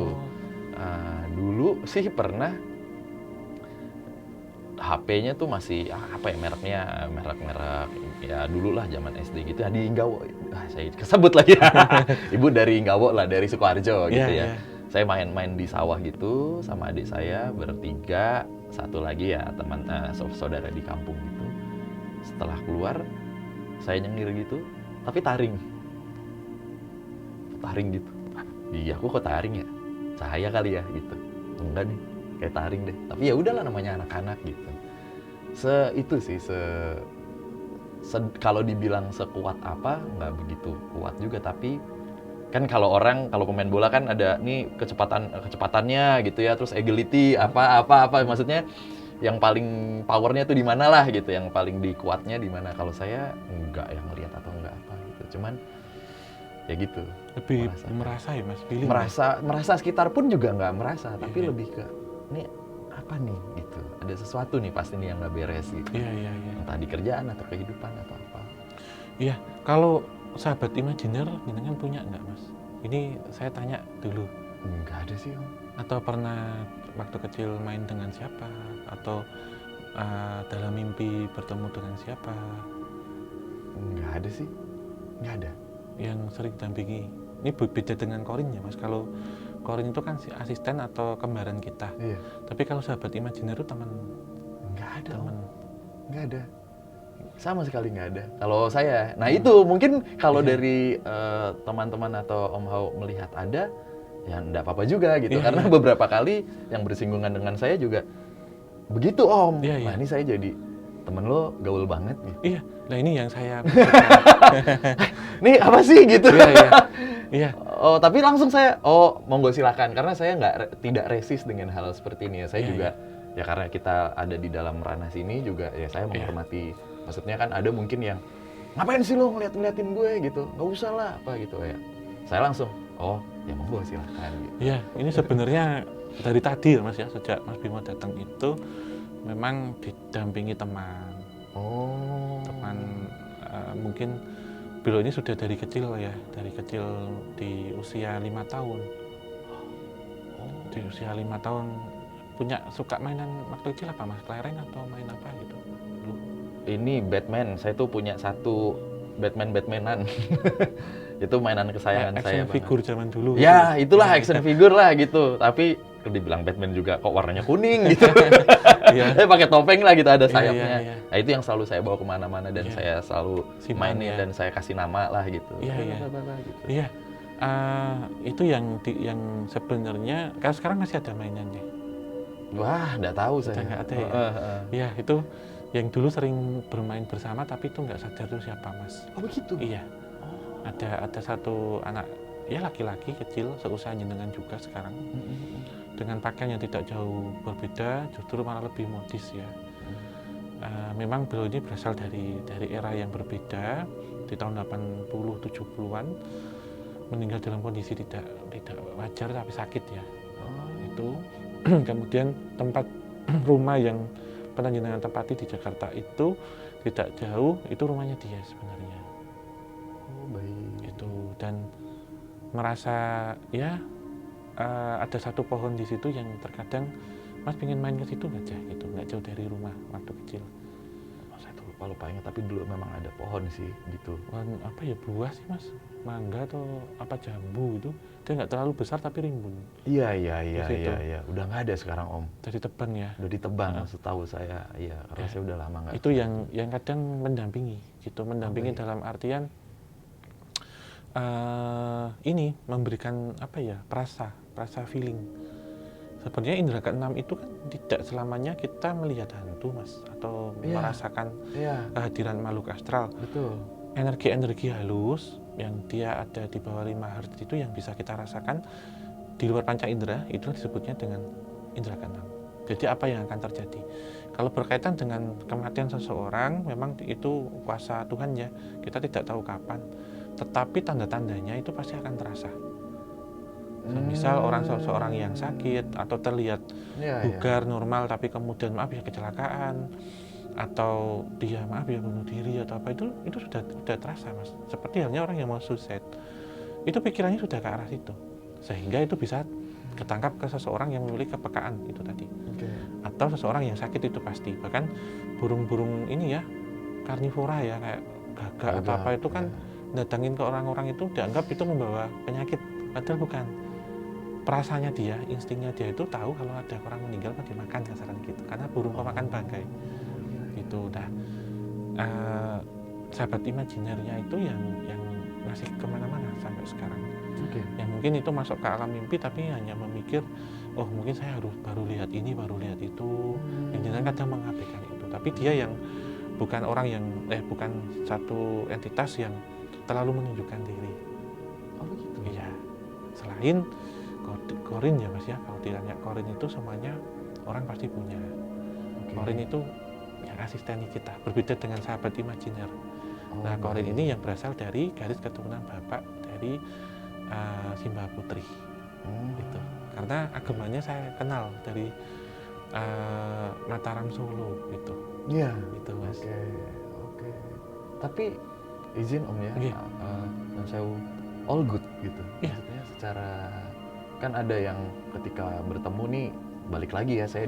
Dulu sih pernah, HP-nya tuh masih mereknya merek ya dulu lah zaman SD gitu ya, di Inggawo. Saya kesebut lagi. Ibu dari Inggawo lah, dari Sukoharjo gitu ya. Saya main di sawah gitu sama adik saya bertiga, satu lagi ya teman saudara di kampung gitu. Setelah keluar saya nyengir gitu, tapi taring gitu. Iya, aku kok taring ya? Cahaya kali ya gitu. Enggak nih, kayak taring deh. Tapi ya udahlah namanya anak-anak gitu. Itu sih kalau dibilang sekuat apa nggak begitu kuat juga, tapi kan kalau pemain bola kan ada nih kecepatannya gitu ya, terus agility apa maksudnya yang paling powernya tuh di mana lah gitu, yang paling dikuatnya di mana. Kalau saya enggak yang lihat atau enggak apa gitu, cuman ya gitu. Lebih merasa ya Mas, feeling merasa sekitar pun juga nggak merasa, tapi Iya. lebih ke ini apa nih gitu, ada sesuatu nih pasti nih yang nggak beres gitu. Iya. Entah di kerjaan atau kehidupan atau apa. Iya, kalau sahabat imajiner jenengan punya nggak Mas? Ini saya tanya dulu. Nggak ada sih Om. Atau pernah waktu kecil main dengan siapa? Atau dalam mimpi bertemu dengan siapa? Nggak ada sih, nggak ada. Yang sering dampingi. Ini beda dengan Korin ya Mas. Kalau Korin itu kan si asisten atau kembaran kita. Iya. Tapi kalau sahabat imajiner itu teman. Nggak ada Teman. nggak ada, sama sekali nggak ada kalau saya. Nah itu mungkin kalau dari teman-teman atau Om Hao melihat ada, ya nggak apa-apa juga gitu. Karena beberapa kali yang bersinggungan dengan saya juga begitu Om. Nah ini saya jadi temen lo gaul banget gitu. Iya, nah ini yang saya nih apa sih gitu. Iya. Oh tapi langsung saya monggo silakan, karena saya tidak resist dengan hal seperti ini ya. Saya juga ya karena kita ada di dalam ranah sini juga ya, saya menghormati. Maksudnya kan ada mungkin yang ngapain sih lo ngeliatin gue gitu, nggak usah lah apa gitu ya. Saya langsung ya monggo silakan gitu. Iya, ini sebenarnya dari tadi ya Mas ya, sejak Mas Bimo datang itu memang didampingi teman. Teman mungkin beliau ini sudah dari kecil ya, dari kecil di usia 5 tahun. Di usia 5 tahun punya suka mainan waktu kecil apa Mas? Kelereng atau main apa gitu? Dulu. Ini Batman, saya tuh punya satu Batman-Batmanan. Itu mainan kesayangan saya banget. Action figure zaman dulu. Ya, itulah action figure lah gitu. Tapi dibilang Batman juga kok warnanya kuning gitu. Pakai topeng lah gitu, ada sayapnya. Nah itu yang selalu saya bawa kemana-mana dan saya selalu mainin dan saya kasih nama lah gitu. Iya. Itu yang sebenarnya kalau sekarang masih ada mainannya. Wah, nggak tahu saya. Nggak ada ya. Iya, itu yang dulu sering bermain bersama tapi itu nggak sadar itu siapa Mas. Oh begitu? Iya. Ada satu anak ya laki-laki kecil seusia jenengan juga sekarang. Dengan pakaian yang tidak jauh berbeda, justru malah lebih modis ya. Memang beliau ini berasal dari era yang berbeda, di tahun 80 70-an meninggal dalam kondisi tidak wajar tapi sakit ya. Itu kemudian tempat rumah yang pernah jenengan tempati di Jakarta itu tidak jauh, itu rumahnya dia sebenarnya. Baik. Itu dan merasa ya ada satu pohon di situ yang terkadang Mas pengen main ke situ aja gitu, nggak jauh dari rumah waktu kecil. Saya tuh lupa ingat, tapi dulu memang ada pohon sih gitu. Pohon apa ya, buah sih Mas, mangga atau apa, jambu itu, dia nggak terlalu besar tapi rimbun. Iya. Udah nggak ada sekarang Om. Udah ditebang ya? Udah ditebang, setahu saya. Iya, karena saya udah lama nggak. Itu yang kadang mendampingi gitu, dalam artian ini memberikan apa ya, perasa feeling. Sebenarnya indera keenam itu kan tidak selamanya kita melihat hantu Mas, atau merasakan kehadiran makhluk astral. Betul. Energi-energi halus yang dia ada di bawah 5 Hz itu yang bisa kita rasakan di luar panca indera, itu disebutnya dengan indera keenam. Jadi apa yang akan terjadi? Kalau berkaitan dengan kematian seseorang, memang itu kuasa Tuhan ya, kita tidak tahu kapan. Tetapi tanda-tandanya itu pasti akan terasa. Misal seseorang yang sakit atau terlihat bugar normal tapi kemudian kecelakaan, atau dia bunuh diri atau apa, itu sudah terasa Mas. Seperti halnya orang yang mau suicide, itu pikirannya sudah ke arah situ, sehingga itu bisa ketangkap ke seseorang yang memiliki kepekaan itu tadi. Atau seseorang yang sakit itu pasti. Bahkan burung-burung ini ya, karnivora ya, kayak gagak atau apa itu kan datangin ke orang-orang itu dianggap itu membawa penyakit, padahal bukan. Perasaannya dia, instingnya dia itu tahu kalau ada orang meninggal kan dimakan, kasaran gitu, karena burung pemakan bangkai gitu. Sahabat imajinernya itu yang masih kemana-mana sampai sekarang. Oke. Yang mungkin itu masuk ke alam mimpi tapi hanya memikir, oh mungkin saya harus baru lihat ini, baru lihat itu. Yang jenengan kadang mengabaikan itu. Tapi dia yang bukan orang yang bukan satu entitas yang terlalu menunjukkan diri. Oh begitu. Iya. Selain korin ya Mas ya, kalau ditanya korin itu semuanya orang pasti punya. Oke. Korin itu yang asisteni kita, berbeda dengan sahabat imajiner. Oh, Nah, korin baik. ini yang berasal dari garis keturunan bapak dari Simba Putri. Gitu. Karena agamanya saya kenal dari Mataram Solo gitu. Iya. Gitu Mas. Oke. Tapi izin Om ya, Iya. saya all good gitu. Iya. Maksudnya secara kan ada yang ketika bertemu nih balik lagi ya saya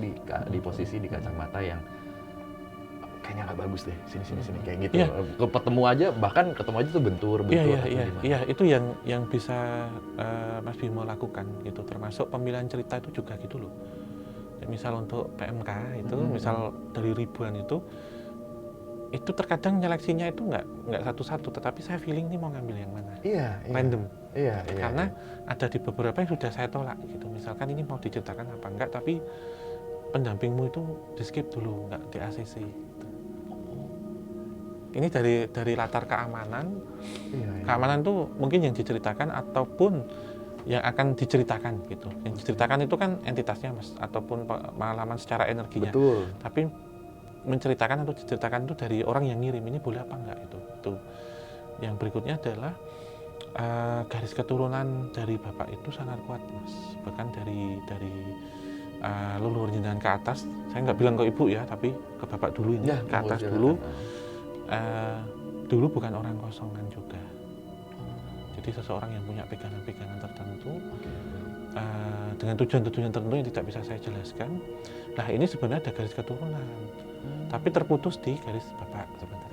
di posisi di kacamata yang kayaknya nggak bagus deh sini kayak gitu. Iya. Ketemu aja bahkan ketemu aja tuh bentur atau gimana. Iya, itu yang bisa Mas Bimo lakukan gitu. Termasuk pemilihan cerita itu juga gitu loh. Ya, misal untuk PMK itu, misal dari ribuan itu terkadang nyeleksinya itu nggak satu-satu, tetapi saya feeling nih mau ngambil yang mana. Iya. Random. Iya. Karena ada di beberapa yang sudah saya tolak gitu. Misalkan ini mau diceritakan apa enggak, tapi pendampingmu itu di skip dulu, nggak di ACC. Gitu. Ini dari latar keamanan. Iya. Keamanan tuh mungkin yang diceritakan ataupun yang akan diceritakan gitu. Yang diceritakan itu kan entitasnya Mas, ataupun pengalaman secara energinya. Betul. Tapi menceritakan atau diceritakan itu dari orang yang ngirim ini boleh apa enggak itu. Yang berikutnya adalah garis keturunan dari bapak itu sangat kuat Mas. Bahkan dari leluhur jenengan ke atas, saya nggak bilang ke ibu ya, tapi ke bapak dulu ini Ya, ke atas dulu. Dulu bukan orang kosongan juga. Jadi seseorang yang punya pegangan-pegangan tertentu dengan tujuan-tujuan tertentu yang tidak bisa saya jelaskan. Nah ini sebenarnya ada garis keturunan, tapi terputus di garis bapak sebenarnya.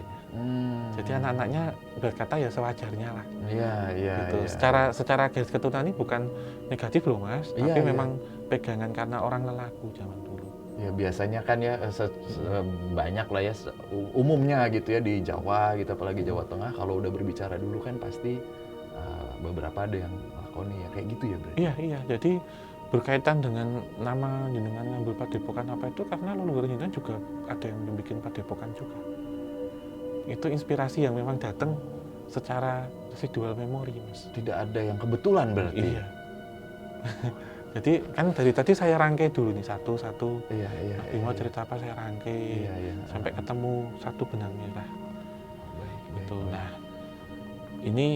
Jadi anak-anaknya berkata ya sewajarnya lah. Iya. Gitu. Secara garis keturunan ini bukan negatif loh Mas, tapi memang pegangan karena orang lelaku zaman dulu. Ya biasanya kan ya banyak lah ya umumnya gitu ya di Jawa gitu, apalagi Jawa Tengah kalau udah berbicara dulu kan pasti beberapa ada yang lakoni ya kayak gitu ya berarti. Iya. Jadi berkaitan dengan nama jenengan ngambil padepokan apa itu karena leluhur jenengan juga ada yang bikin padepokan juga. Itu inspirasi yang memang datang secara residual memori Mas. Tidak ada yang kebetulan berarti. Iya. Jadi kan dari tadi saya rangkai dulu nih satu-satu. Iya. Bimo cerita apa saya rangkai. Iya. Sampai ketemu satu benang merah. Baik. Gitu. Nah, ini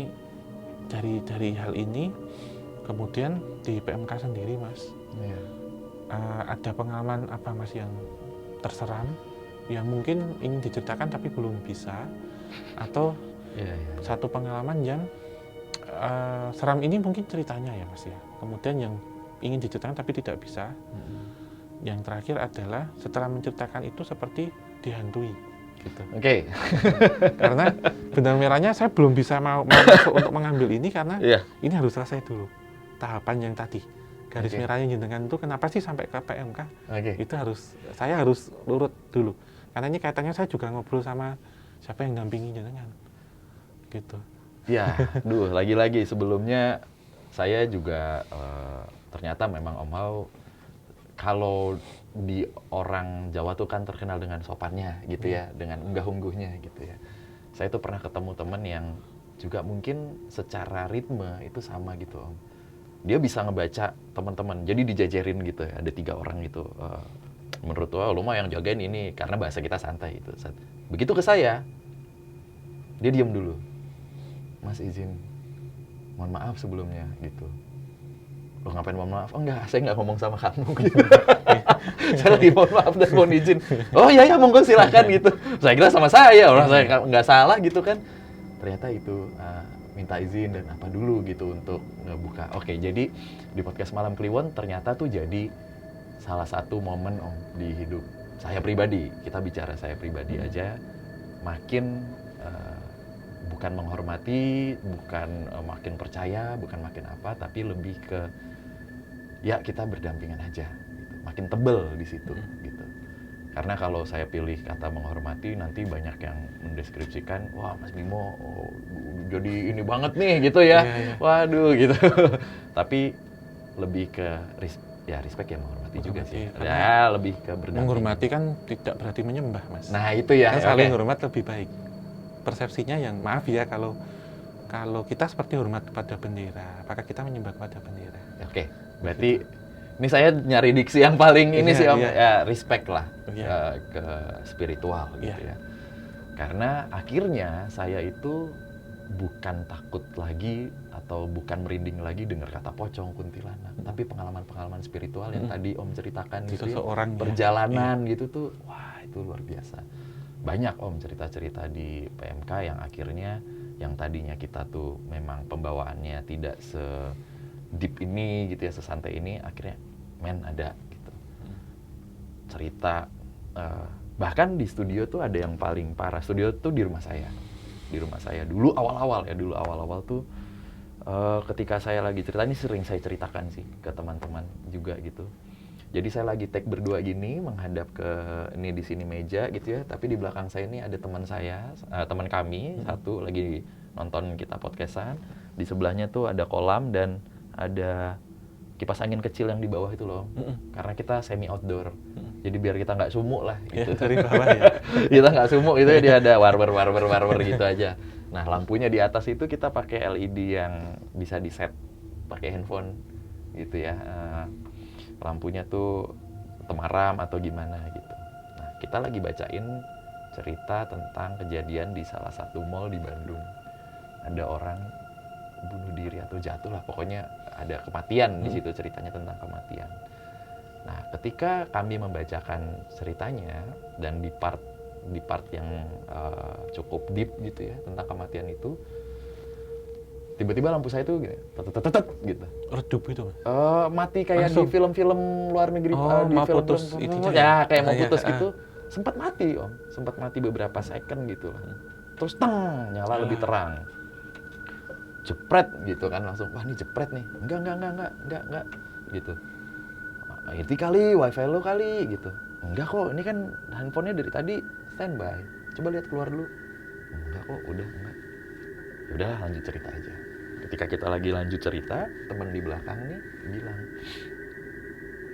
dari hal ini kemudian di PMK sendiri Mas. Iya. Ada pengalaman apa Mas yang terseram yang mungkin ingin diceritakan tapi belum bisa, atau satu pengalaman yang seram ini mungkin ceritanya ya Mas ya, kemudian yang ingin diceritakan tapi tidak bisa. Yang terakhir adalah setelah menceritakan itu seperti dihantui gitu. Oke. Karena benang merahnya saya belum bisa mau masuk untuk mengambil ini karena ini harus selesai dulu tahapan yang tadi. Garis merahnya jenengan itu kenapa sih sampai ke PMK? Itu saya harus lurut dulu. Karena ini kaitannya saya juga ngobrol sama siapa yang dampingi jenengan. Gitu. Ya, lagi-lagi sebelumnya saya juga ternyata memang Om Hao kalau di orang Jawa tuh kan terkenal dengan sopannya gitu ya, dengan unggah-ungguhnya gitu ya. Saya tuh pernah ketemu teman yang juga mungkin secara ritme itu sama gitu Om. Dia bisa ngebaca teman-teman, jadi dijajarin gitu ya, ada 3 orang gitu. Menurut lu mah yang jagain ini, karena bahasa kita santai gitu. Begitu ke saya, dia diam dulu. Mas izin, mohon maaf sebelumnya gitu. Lo ngapain mohon maaf? Oh enggak, saya nggak ngomong sama kamu gitu. Saya lagi mohon maaf dan mohon izin. Oh iya monggo silakan gitu. Saya kira sama saya, orang saya nggak salah gitu kan. Ternyata itu minta izin dan apa dulu gitu untuk ngebuka. Oke, jadi di podcast Malam Kliwon ternyata tuh jadi salah satu momen Om di hidup saya pribadi. Kita bicara saya pribadi aja, makin bukan menghormati, bukan makin percaya, bukan makin apa, tapi lebih ke ya kita berdampingan aja, gitu. Makin tebel di situ, gitu. Karena kalau saya pilih kata menghormati, nanti banyak yang mendeskripsikan, wah Mas Bimo jadi ini banget nih gitu ya. Waduh gitu. Tapi lebih ke respect ya, menghormati juga sih. Ya lebih ke berdamping. Menghormati kan tidak berarti menyembah, Mas. Nah itu ya. Kan saling hormat lebih baik. Persepsinya yang maaf ya, kalau kita seperti hormat kepada bendera, maka kita menyembah kepada bendera. Oke, berarti ini saya nyari diksi yang paling ini sih Om, ya respect lah ke spiritual gitu ya. Karena akhirnya saya itu bukan takut lagi atau bukan merinding lagi dengar kata pocong, kuntilanak, tapi pengalaman-pengalaman spiritual yang tadi Om ceritakan gitu ya, perjalanan gitu tuh, wah itu luar biasa. Banyak Om cerita-cerita di PMK yang akhirnya yang tadinya kita tuh memang pembawaannya tidak se-deep ini gitu ya, sesantai ini, akhirnya ada gitu. Cerita bahkan di studio tuh ada yang paling parah. Studio tuh di rumah saya. Di rumah saya dulu awal-awal tuh ketika saya lagi cerita, ini sering saya ceritakan sih ke teman-teman juga gitu. Jadi saya lagi take berdua gini menghadap ke ini di sini meja gitu ya, tapi di belakang saya ini ada teman saya, teman kami satu lagi nonton kita podcastan. Di sebelahnya tuh ada kolam dan ada kipas angin kecil yang di bawah itu loh. Karena kita semi outdoor. Jadi biar kita nggak sumuk lah gitu. Dari bawah ya. Kita nggak sumuk itu ya, dia ada warber gitu aja. Nah, lampunya di atas itu kita pakai LED yang bisa di-set pakai handphone gitu ya. Lampunya tuh temaram atau gimana gitu. Nah, kita lagi bacain cerita tentang kejadian di salah satu mall di Bandung. Ada orang bunuh diri atau jatuh lah, pokoknya ada kematian di situ, ceritanya tentang kematian. Nah, ketika kami membacakan ceritanya dan di part yang cukup deep gitu ya tentang kematian itu, tiba-tiba lampu saya tuh gini, tetet gitu. Redup itu, Mas? Mati kayak langsung di film-film luar negeri. Di mau film putus itu ya kayak mau putus gitu. Sempat mati Om, sempat mati beberapa second gitu. Terus teng, nyala lebih terang. Jepret gitu kan, langsung wah ini jepret nih. Enggak gitu. Itu kali wifi lo kali gitu. Enggak kok, ini kan handphonenya dari tadi standby. Coba lihat keluar dulu. Enggak kok, enggak. Ya udah lanjut cerita aja. Ketika kita lagi lanjut cerita, teman di belakang nih bilang,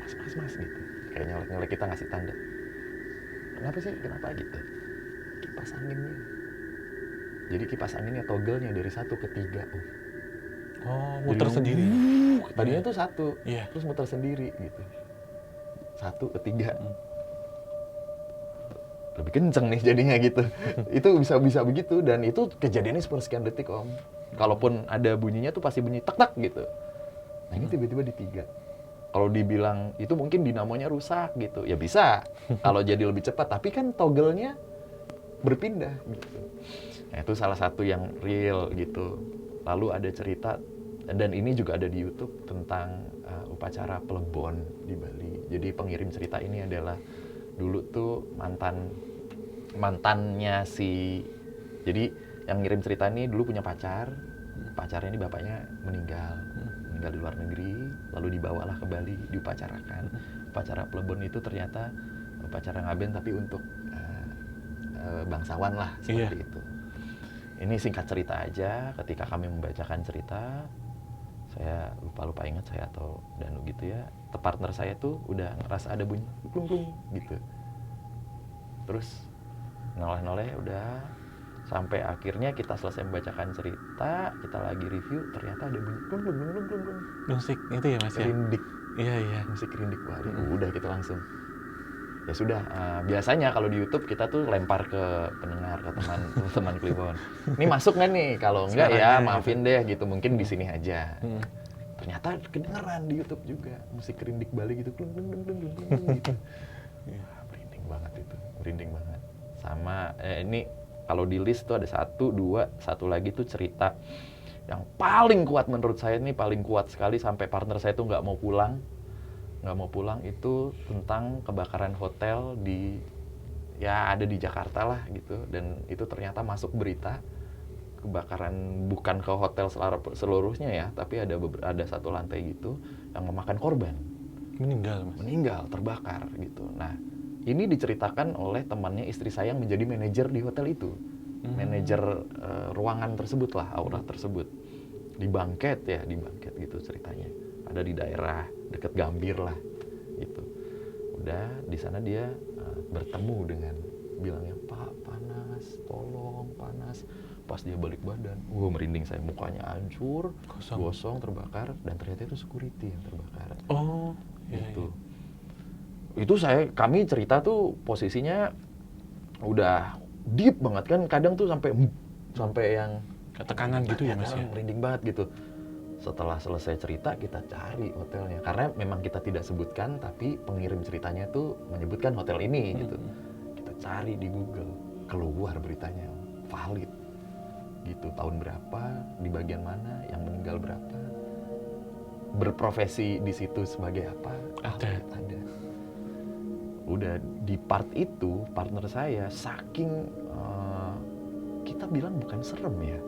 Mas gitu. Kayak nyolek-nyolek kita ngasih tanda. Kenapa sih? Kenapa gitu? Kipas anginnya. Jadi kipas anginnya toggle-nya dari 1 ke 3. Oh, muter sendiri. Tadinya tuh 1, terus muter sendiri gitu. 1 ke 3. Lebih kenceng nih jadinya gitu. Itu bisa begitu, dan itu kejadiannya sepersekian detik Om. Kalaupun ada bunyinya tuh pasti bunyi tak gitu. Nah ini tiba-tiba di 3. Kalau dibilang itu mungkin dinamonya rusak gitu, ya bisa. Kalau jadi lebih cepat, tapi kan toggle-nya berpindah gitu. Nah itu salah satu yang real gitu. Lalu ada cerita, dan ini juga ada di YouTube, tentang upacara Plebon di Bali. Jadi pengirim cerita ini adalah dulu tuh mantannya jadi yang ngirim cerita ini dulu punya pacarnya ini bapaknya meninggal di luar negeri, lalu dibawalah ke Bali, diupacarakan. Upacara Plebon itu ternyata upacara ngaben tapi untuk bangsawan lah, seperti itu. Ini singkat cerita aja, ketika kami membacakan cerita, saya lupa ingat saya atau Danu gitu ya, partner saya tuh udah ngerasa ada bunyi plung gitu. Terus noleh udah sampai akhirnya kita selesai membacakan cerita, kita lagi review, ternyata ada bunyi plung. Musik itu ya Mas ya? Rindik. Iya. Musik rindik. Wah, udah kita langsung. Ya sudah, biasanya kalau di YouTube kita tuh lempar ke pendengar, ke teman Kliwon. Ini masuk nggak nih? Kalau enggak ya maafin deh gitu, mungkin di sini aja. Ternyata kedengeran di YouTube juga musik rindik Bali gitu, plung gitu. Merinding banget. Sama ini kalau di list tuh ada 1, 2, satu lagi tuh cerita yang paling kuat menurut saya, ini paling kuat sekali sampai partner saya tuh nggak mau pulang itu tentang kebakaran hotel ada di Jakarta lah gitu, dan itu ternyata masuk berita kebakaran bukan ke hotel seluruhnya ya, tapi ada satu lantai gitu yang memakan korban. Meninggal, Mas? Meninggal, terbakar gitu. Nah Ini diceritakan oleh temannya istri saya yang menjadi manajer di hotel itu. Manajer ruangan tersebut lah, aula tersebut. Di Bangket gitu ceritanya. Ada di daerah dekat Gambir lah, gitu. Udah di sana dia bertemu dengan bilangnya, Pak panas, tolong panas. Pas dia balik badan, merinding saya, mukanya hancur, gosong, terbakar, dan ternyata itu security yang terbakar. Oh, gitu. Itu kami cerita tuh posisinya udah deep banget kan, kadang tuh sampai yang tekanan gitu ya Mas ya. Merinding banget gitu. Setelah selesai cerita kita cari hotelnya, karena memang kita tidak sebutkan, tapi pengirim ceritanya tuh menyebutkan hotel ini gitu. Kita cari di Google, keluar beritanya, valid gitu, tahun berapa, di bagian mana, yang meninggal berapa, berprofesi di situ sebagai apa, ada. Udah di part itu, partner saya saking kita bilang bukan serem ya,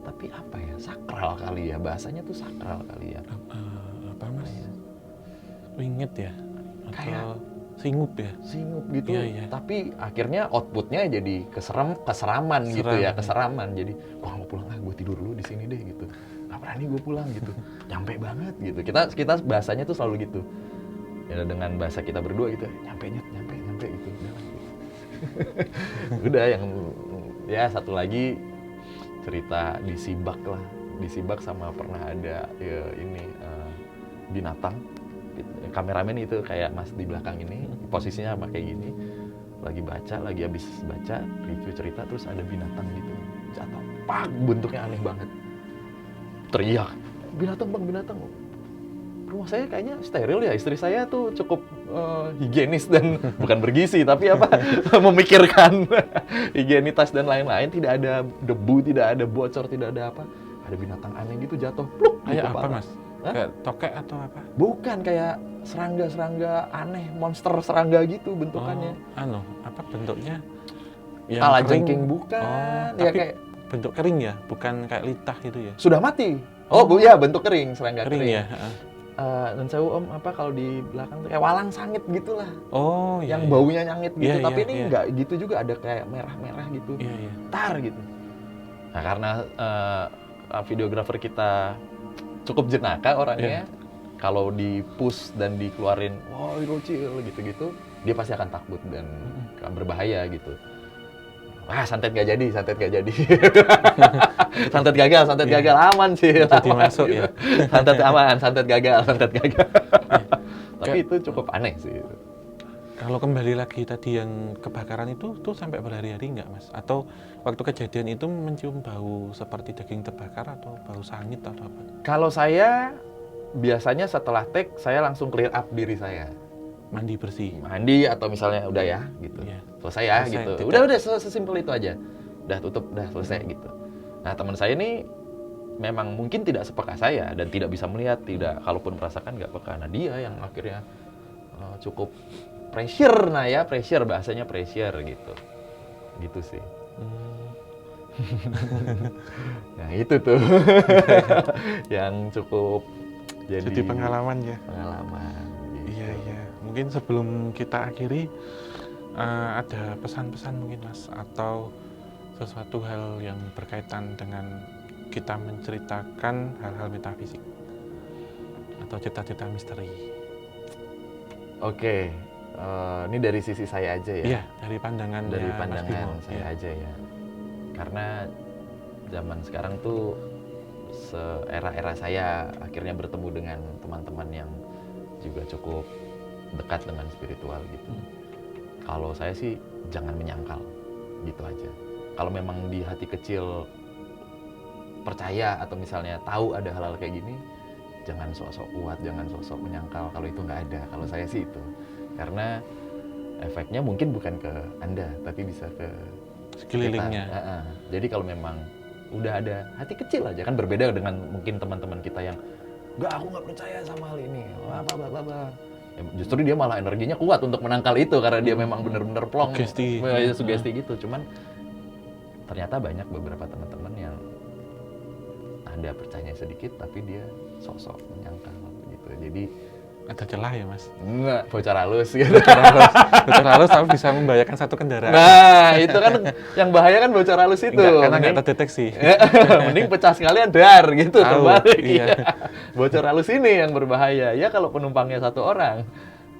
tapi apa ya, sakral kali ya, bahasanya tuh sakral kali ya. Apa Mas? Inget ya? Atau kayak singup ya? Singup gitu. Iya. Tapi akhirnya outputnya jadi keseraman gitu ya, keseraman. Jadi gua nggak mau pulang, gue tidur dulu di sini deh gitu. Nggak berani gue pulang gitu. Nyampe banget gitu. Kita bahasanya tuh selalu gitu. Ya dengan bahasa kita berdua gitu, nyampe gitu. Udah yang ya satu lagi cerita di Sibak lah. Di Sibak sama pernah ada ya, binatang. Kameramen itu kayak Mas di belakang ini, posisinya sama kayak gini, lagi habis baca review cerita, terus ada binatang gitu jatuh, pak, bentuknya aneh banget, teriak, binatang, rumah saya kayaknya steril ya, istri saya tuh cukup higienis dan bukan bergizi tapi memikirkan higienitas dan lain-lain, tidak ada debu, tidak ada bocor, tidak ada apa, ada binatang aneh gitu jatuh, pluk, kayak apa Mas? Hah? Kayak tokek atau apa? Bukan, kayak serangga aneh, monster serangga gitu bentukannya. Apa bentuknya? Kalajengking bukan, ya tapi kayak bentuk kering ya, bukan kayak litah gitu ya? Sudah mati. Ya bentuk kering, serangga kering ya. Dan saya kalau di belakang tuh kayak walang sangit gitulah. Yang iya. baunya nyangit gitu, tapi ini iya. enggak gitu juga, ada kayak merah-merah gitu. Iya. Tar gitu. Nah, karena videografer kita cukup jenaka orangnya, kalau di push dan dikeluarin, wah kecil gitu-gitu, dia pasti akan takut dan akan berbahaya gitu. Santet gak jadi. santet gagal, aman sih. Jadi masuk ya. Santet aman, santet gagal. Tapi itu cukup aneh sih. Kalau kembali lagi tadi yang kebakaran itu tuh sampai berhari-hari nggak Mas? Atau waktu kejadian itu mencium bau seperti daging terbakar atau bau sangit atau apa? Kalau saya biasanya setelah take saya langsung clear up diri saya. Mandi bersih. Mandi atau misalnya udah ya gitu. Selesai ya gitu. Udah sesimpel itu aja. Udah tutup, udah selesai gitu. Nah, teman saya ini memang mungkin tidak sepeka saya dan tidak bisa melihat, kalaupun merasakan nggak peka. Nah, dia yang akhirnya cukup pressure, bahasanya pressure gitu. Gitu sih. Nah, itu tuh yang cukup jadi pengalaman ya. Pengalaman. Gitu. Iya. Mungkin sebelum kita akhiri, ada pesan-pesan mungkin Mas, atau sesuatu hal yang berkaitan dengan kita menceritakan hal-hal metafisik atau cerita-cerita misteri. Oke, ini dari sisi saya aja ya. Iya, dari pandangan saya aja ya. Karena zaman sekarang tuh era saya akhirnya bertemu dengan teman-teman yang juga cukup dekat dengan spiritual gitu. Kalau saya sih jangan menyangkal, gitu aja. Kalau memang di hati kecil percaya atau misalnya tahu ada hal-hal kayak gini, jangan sok-sok kuat, jangan sok-sok menyangkal kalau itu nggak ada. Kalau saya sih itu, karena efeknya mungkin bukan ke Anda, tapi bisa ke sekelilingnya. Jadi kalau memang udah ada hati kecil aja, kan berbeda dengan mungkin teman-teman kita yang aku nggak percaya sama hal ini, justru dia malah energinya kuat untuk menangkal itu karena dia memang benar-benar plong, sugesti gitu. Cuman ternyata banyak beberapa teman-teman yang Anda percaya sedikit tapi dia sok-sok menyangkal gitu. Jadi ada celah ya Mas. Enggak, bocor halus gitu. Bocor halus tapi bisa membahayakan satu kendaraan. Nah, itu kan yang bahaya kan bocor halus itu. Enggak, karena Mending- nggak terdeteksi. Mending pecah sekalian dar gitu Tahu, terbalik. iya. Bocor halus ini yang berbahaya. Ya kalau penumpangnya satu orang.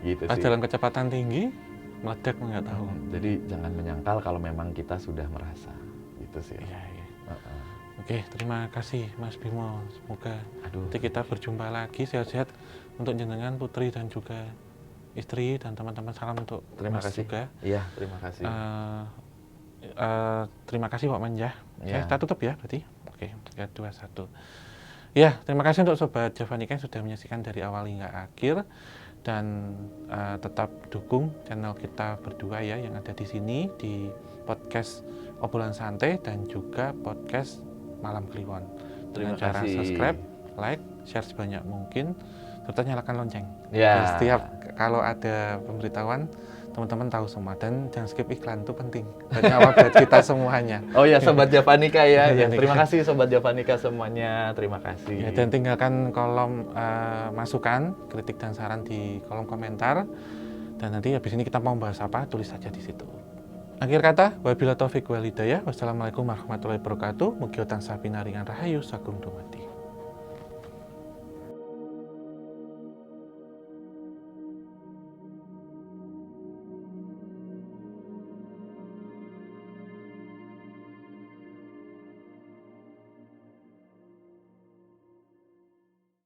Gitu Pas sih. dalam kecepatan tinggi, meledak nggak tahu. Jadi jangan menyangkal kalau memang kita sudah merasa. Gitu sih. Iya, iya. Heeh. Oke, terima kasih Mas Bimo. Semoga Aduh. nanti kita berjumpa lagi sehat-sehat untuk jenengan Putri dan juga istri dan teman-teman. Salam untuk Terima Mas kasih. juga. Iya, terima kasih. Terima kasih Pak Man ya. Ya. Kita tutup ya berarti. Oke, 3, 2, 1. Ya, terima kasih untuk Sobat Javanika yang sudah menyaksikan dari awal hingga akhir. Dan tetap dukung channel kita berdua ya yang ada di sini di podcast Obrolan Santai dan juga podcast Malam Kliwon. Dengan Terima cara kasih. subscribe, like, share sebanyak mungkin, serta nyalakan lonceng. Ya. Dan setiap kalau ada pemberitahuan, teman-teman tahu semua. Dan jangan skip iklan, itu penting. Buat nyawa buat kita semuanya. Oh ya, Sobat Javanika ya. Ya, Javanika. terima kasih Sobat Javanika semuanya. Terima kasih. Ya, dan tinggalkan kolom masukan, kritik dan saran di kolom komentar. Dan nanti habis ini kita mau bahas apa, tulis saja di situ. Akhir kata, wabillahi taufiq wal hidayah. Wassalamualaikum warahmatullahi wabarakatuh. Mugi tansah pinaringan rahayu sagung dumadi.